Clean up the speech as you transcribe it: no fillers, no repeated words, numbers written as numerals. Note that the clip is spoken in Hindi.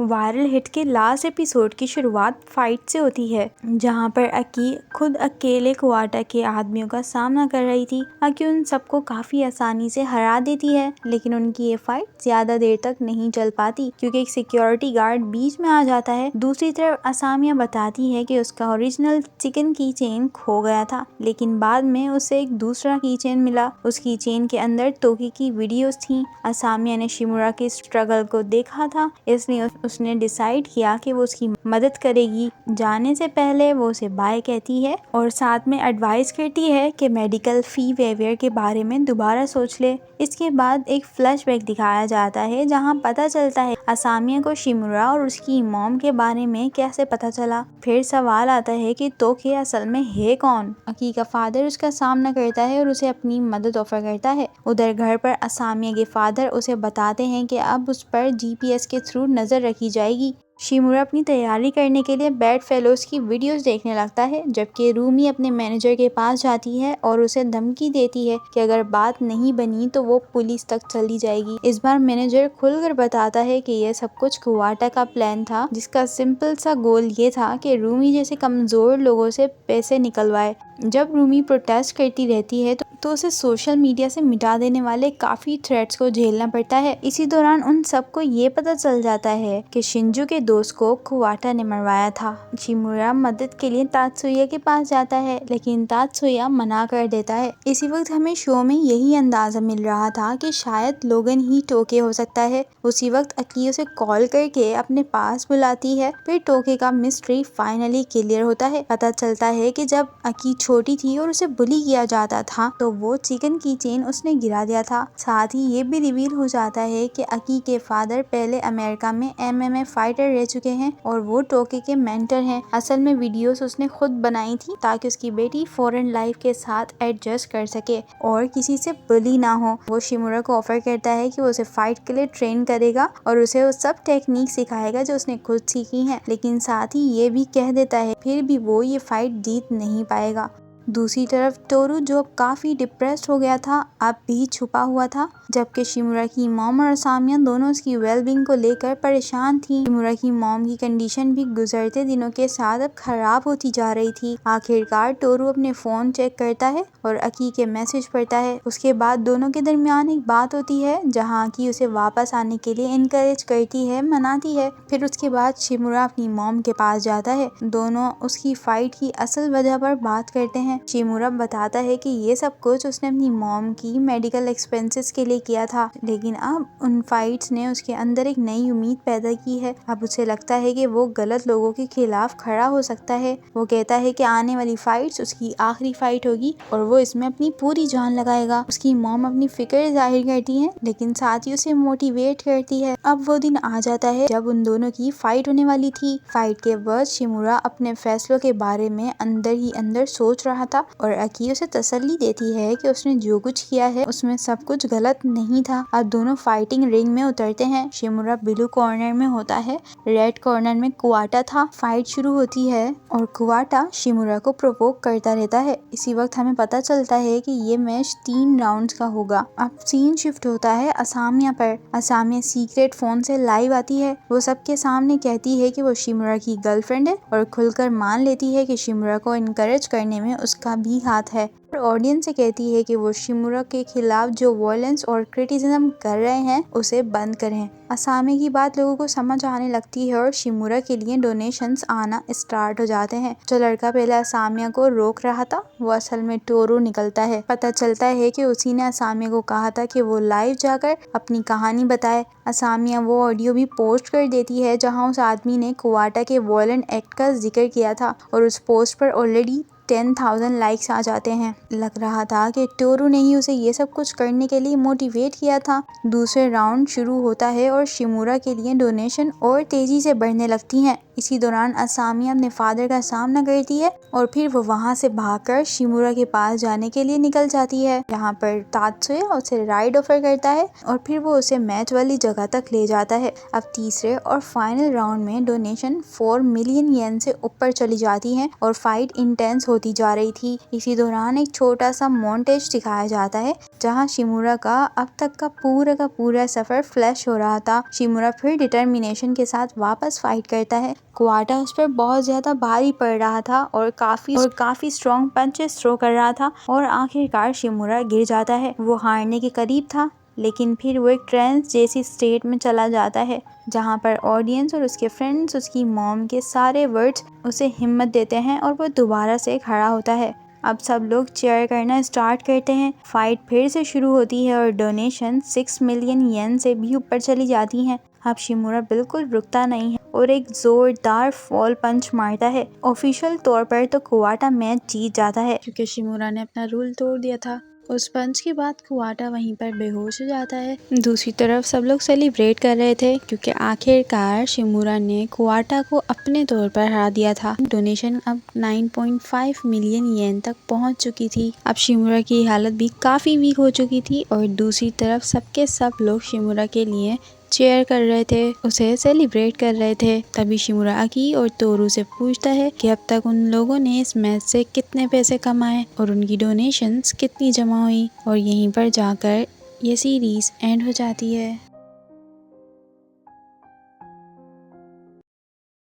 वायरल हिट के लास्ट एपिसोड की शुरुआत फाइट से होती है, जहां पर अकी खुद अकेले कुआटा के आदमियों का सामना कर रही थी। अकी उन सबको काफी आसानी से हरा देती है, लेकिन उनकी ये फाइट ज्यादा देर तक नहीं चल पाती क्योंकि एक सिक्योरिटी गार्ड बीच में आ जाता है। दूसरी तरफ असामिया बताती है कि उसका ओरिजिनल चिकन की चेन खो गया था, लेकिन बाद में उसे एक दूसरा की चेन मिला। उस की चेन के अंदर तोकी की वीडियोस थी। असामिया ने शिमुरा के स्ट्रगल को देखा था, इसलिए उसने डिसाइड किया कि वो उसकी मदद करेगी। जाने से पहले वो उसे बाय कहती है और साथ में एडवाइस करती है कि मेडिकल फी वेवियर के बारे में दोबारा सोच ले। इसके बाद एक फ्लैशबैक दिखाया जाता है जहां पता चलता है असामिया को शिमुरा और उसकी मॉम के बारे में कैसे पता चला। फिर सवाल आता है कि तोके असल में है कौन। अकी का फादर उसका सामना करता है और उसे अपनी मदद ऑफर करता है। उधर घर पर असामिया के फादर उसे बताते हैं कि अब उस पर जीपीएस के थ्रू नजर रखी जाएगी। शिमुरा अपनी तैयारी करने के लिए बेड फेलोज की वीडियोस देखने लगता है, जबकि रूमी अपने मैनेजर के पास जाती है और उसे धमकी देती है कि अगर बात नहीं बनी तो वो पुलिस तक चली जाएगी। इस बार मैनेजर खुलकर बताता है कि यह सब कुछ कुआटा का प्लान था, जिसका सिंपल सा गोल ये था कि रूमी जैसे कमजोर लोगों से पैसे निकलवाए। जब रूमी प्रोटेस्ट करती रहती है तो उसे सोशल मीडिया से मिटा देने वाले काफी थ्रेट्स को झेलना पड़ता है। इसी दौरान उन सबको ये पता चल जाता है कि शिंजू के दोस्त को कुआटा ने मरवाया था। शिमुरा मदद के लिए तात्सुया के पास जाता है, लेकिन तात्सुया मना कर देता है। इसी वक्त हमें शो में यही अंदाजा मिल रहा था कि शायद लोगन ही टोके हो सकता है। उसी वक्त अकी उसे कॉल करके अपने पास बुलाती है। फिर टोके का मिस्ट्री फाइनली क्लियर होता है। पता चलता है कि जब अकी छोटी थी और उसे बुली किया जाता था तो वो चिकन की चेन उसने गिरा दिया था। साथ ही ये भी रिवील हो जाता है कि अकी के फादर पहले अमेरिका में एमएमए फाइटर रह चुके हैं और वो टोके के मेंटर हैं। असल में वीडियोस उसने खुद बनाई थी ताकि उसकी बेटी फॉरेन लाइफ के साथ एडजस्ट कर सके और किसी से बुली ना हो। वो शिमुरा को ऑफर करता है कि वो उसे फाइट के लिए ट्रेन करेगा और उसे वो सब टेक्निक सिखाएगा जो उसने खुद सीखी है, लेकिन साथ ही ये भी कह देता है फिर भी वो ये फाइट जीत नहीं पाएगा। दूसरी तरफ टोरू, जो अब काफी डिप्रेस्ड हो गया था, अब भी छुपा हुआ था, जबकि शिमुरा की मॉम और असामिया दोनों उसकी वेलबींग को लेकर परेशान थी। शिमुरा की मॉम की कंडीशन भी गुजरते दिनों के साथ अब खराब होती जा रही थी। आखिरकार टोरू अपने फोन चेक करता है और अकी के मैसेज पढ़ता है। उसके बाद दोनों के दरमियान एक बात होती है जहाँ अकी उसे वापस आने के लिए इनकरेज करती है, मनाती है। फिर उसके बाद शिमुरा अपनी मॉम के पास जाता है। दोनों उसकी फाइट की असल वजह पर बात करते हैं। शिमुरा बताता है कि ये सब कुछ उसने अपनी मॉम की मेडिकल एक्सपेंसेस के लिए किया था, लेकिन अब उन फाइट्स ने उसके अंदर एक नई उम्मीद पैदा की है। अब उसे लगता है कि वो गलत लोगों के खिलाफ खड़ा हो सकता है। वो कहता है कि आने वाली फाइट्स उसकी आखिरी फाइट होगी और वो इसमें अपनी पूरी जान लगाएगा। उसकी मॉम अपनी फिक्र जाहिर करती है, लेकिन साथ ही उसे मोटिवेट करती है। अब वो दिन आ जाता है जब उन दोनों की फाइट होने वाली थी। फाइट के बाद शिमुरा अपने फैसलों के बारे में अंदर ही अंदर सोच रहा था और अकी उसे तसल्ली देती है कि उसने जो कुछ किया है उसमें सब कुछ गलत नहीं था। अब दोनों फाइटिंग रिंग में उतरते हैं। शिमुरा ब्लू कॉर्नर में होता है, रेड कॉर्नर में कुआटा था। फाइट शुरू होती है और कुआटा शिमुरा को प्रोवोक करता रहता है। इसी वक्त हमें पता चलता है कि ये मैच 3 राउंड्स का होगा। अब सीन शिफ्ट होता है असामिया पर। असामिया सीक्रेट फोन से लाइव आती है। वो सबके सामने कहती है कि वो शिमुरा की गर्लफ्रेंड है और खुलकर मान लेती है कि शिमुरा को इनकरेज करने में उसका भी हाथ है। और ऑडियंस से कहती है कि वो शिमुरा के खिलाफ जो वायलेंस और क्रिटिसिज्म कर रहे हैं उसे बंद करें। असामी की बात लोगों को समझ आने लगती है और शिमुरा के लिए डोनेशंस आना स्टार्ट हो जाते हैं। जो लड़का पहले असामिया को रोक रहा था वो असल में टोरू निकलता है। पता चलता है कि उसी ने असामिया को कहा था कि वो लाइव जाकर अपनी कहानी बताए। असामिया वो ऑडियो भी पोस्ट कर देती है जहां उस आदमी ने कुआटा के वायलेंट एक्ट का जिक्र किया था और उस पोस्ट पर ऑलरेडी 10,000 लाइक्स आ जाते हैं। लग रहा था कि टोरू ने ही उसे ये सब कुछ करने के लिए मोटिवेट किया था। दूसरे राउंड शुरू होता है और शिमुरा के लिए डोनेशन और तेजी से बढ़ने लगती हैं। इसी दौरान असामी अपने फादर का सामना करती है और फिर वो वहाँ से भागकर शिमुरा के पास जाने के लिए निकल जाती है। यहाँ पर तात्सुया उसे राइड ऑफर करता है और फिर वो उसे मैच वाली जगह तक ले जाता है। अब तीसरे और फाइनल राउंड में डोनेशन 4 मिलियन येन से ऊपर चली जाती है और फाइट इंटेंस होती जा रही थी। इसी दौरान एक छोटा सा मोन्टेज दिखाया जाता है जहाँ शिमुरा का अब तक का पूरा सफर फ्लैश हो रहा था। शिमुरा फिर डिटर्मिनेशन के साथ वापस फाइट करता है। कुवाटा उस पर बहुत ज्यादा भारी पड़ रहा था और काफी स्ट्रॉन्ग पंचेस थ्रो कर रहा था और आखिरकार शिमुरा गिर जाता है। वो हारने के करीब था, लेकिन फिर वो एक ट्रांस जैसी स्टेट में चला जाता है जहाँ पर ऑडियंस और उसके फ्रेंड्स उसकी मॉम के सारे वर्ड्स उसे हिम्मत देते हैं और वो दोबारा से खड़ा होता है। अब सब लोग चीयर करना स्टार्ट करते हैं। फाइट फिर से शुरू होती है और डोनेशन 6 मिलियन येन से भी ऊपर चली जाती हैं। अब शिमुरा बिल्कुल रुकता नहीं है और एक जोरदार फॉल पंच मारता है। ऑफिशियल तौर पर तो कुवाटा मैच जीत जाता है क्योंकि शिमुरा ने अपना रूल तोड़ दिया था। उस पंच के बाद कुवाटा वहीं पर बेहोश हो जाता है। दूसरी तरफ सब लोग सेलिब्रेट कर रहे थे क्योंकि आखिरकार शिमुरा ने कुवाटा को अपने तौर पर हरा दिया था। डोनेशन अब 9.5 मिलियन येन तक पहुंच चुकी थी। अब शिमुरा की हालत भी काफी वीक हो चुकी थी और दूसरी तरफ सबके सब लोग शिमुरा के लिए चेयर कर रहे थे, उसे सेलिब्रेट कर रहे थे। तभी शिमुरा अकी और तोरू से पूछता है कि अब तक उन लोगों ने इस मैच से कितने पैसे कमाए और उनकी डोनेशंस कितनी जमा हुई, और यहीं पर जाकर ये सीरीज एंड हो जाती है।